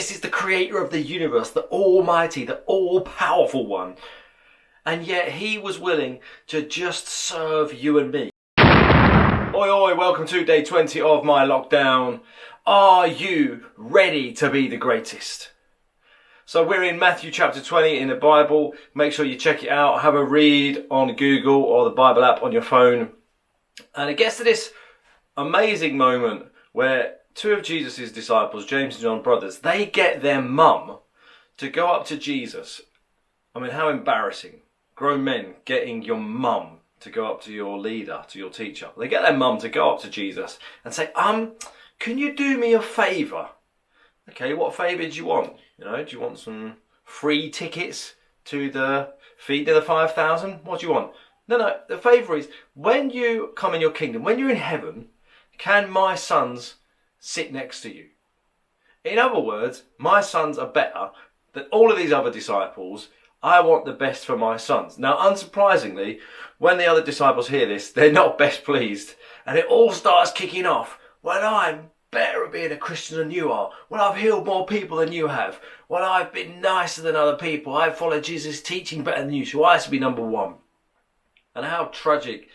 This is the creator of the universe, the almighty, the all-powerful one. And yet he was willing to just serve you and me. Oi, oi, welcome to day 20 of my lockdown. Are you ready to be the greatest? So we're in Matthew chapter 20 in the Bible. Make sure you check it out. Have a read on Google or the Bible app on your phone. And it gets to this amazing moment where two of Jesus' disciples, James and John, brothers, they get their mum to go up to Jesus. I mean, how embarrassing. Grown men getting your mum to go up to your leader, to your teacher. They get their mum to go up to Jesus and say, can you do me a favour? Okay, what favour do you want? Do you want some free tickets to the feed of the 5,000? What do you want? No, the favour is, when you come in your kingdom, when you're in heaven, can my sons sit next to you? In other words, my sons are better than all of these other disciples. I want the best for my sons. Now, unsurprisingly, when the other disciples hear this, they're not best pleased. And it all starts kicking off. Well, I'm better at being a Christian than you are. Well, I've healed more people than you have. Well, I've been nicer than other people. I've followed Jesus' teaching better than you, so I should be number one. And how tragic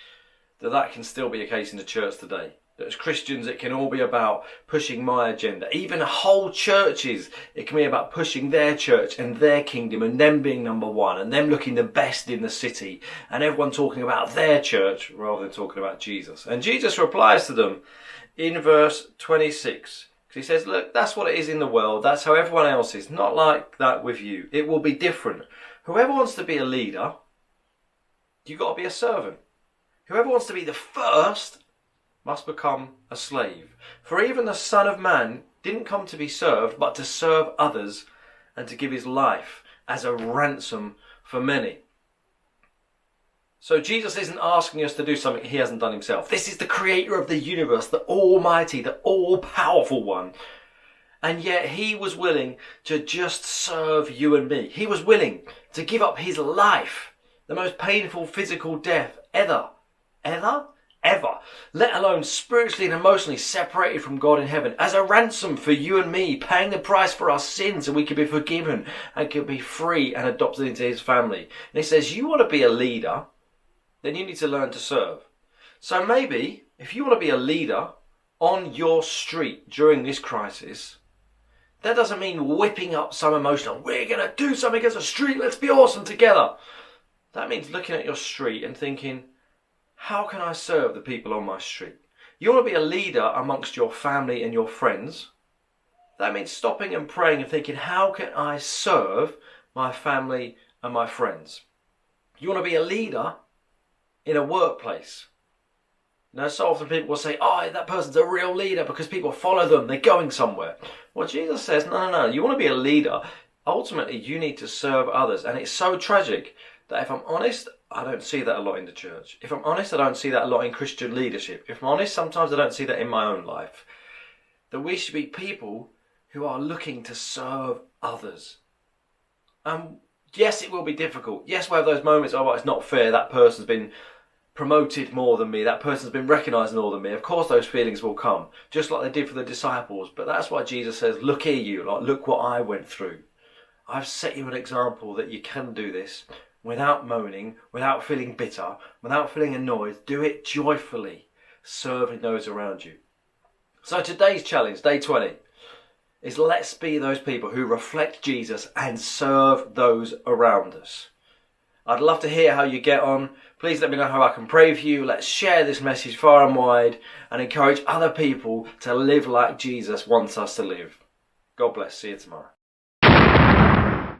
that can still be a case in the church today. That as Christians, it can all be about pushing my agenda. Even whole churches, it can be about pushing their church and their kingdom and them being number one and them looking the best in the city and everyone talking about their church rather than talking about Jesus. And Jesus replies to them in verse 26. He says, look, that's what it is in the world. That's how everyone else is. Not like that with you. It will be different. Whoever wants to be a leader, you've got to be a servant. Whoever wants to be the first must become a slave. For even the Son of Man didn't come to be served, but to serve others and to give his life as a ransom for many. So Jesus isn't asking us to do something he hasn't done himself. This is the creator of the universe, the almighty, the all-powerful one. And yet he was willing to just serve you and me. He was willing to give up his life, the most painful physical death ever, let alone spiritually and emotionally separated from God in heaven, as a ransom for you and me, paying the price for our sins so we could be forgiven and could be free and adopted into his family. And he says, you want to be a leader, then you need to learn to serve. So maybe if you want to be a leader on your street during this crisis, that doesn't mean whipping up some emotional, we're going to do something as a street, let's be awesome together. That means looking at your street and thinking, how can I serve the people on my street? You want to be a leader amongst your family and your friends. That means stopping and praying and thinking, how can I serve my family and my friends? You want to be a leader in a workplace. So often people will say, that person's a real leader because people follow them, they're going somewhere. Well, Jesus says, no. You want to be a leader. Ultimately, you need to serve others. And it's so tragic that if I'm honest, I don't see that a lot in the church. If I'm honest, I don't see that a lot in Christian leadership. If I'm honest, sometimes I don't see that in my own life. That we should be people who are looking to serve others. Yes, it will be difficult. Yes, we'll have those moments, it's not fair, that person's been promoted more than me, that person's been recognised more than me. Of course those feelings will come, just like they did for the disciples. But that's why Jesus says, look here you, look what I went through. I've set you an example that you can do this without moaning, without feeling bitter, without feeling annoyed. Do it joyfully, serving those around you. So today's challenge, day 20, is let's be those people who reflect Jesus and serve those around us. I'd love to hear how you get on. Please let me know how I can pray for you. Let's share this message far and wide and encourage other people to live like Jesus wants us to live. God bless. See you tomorrow.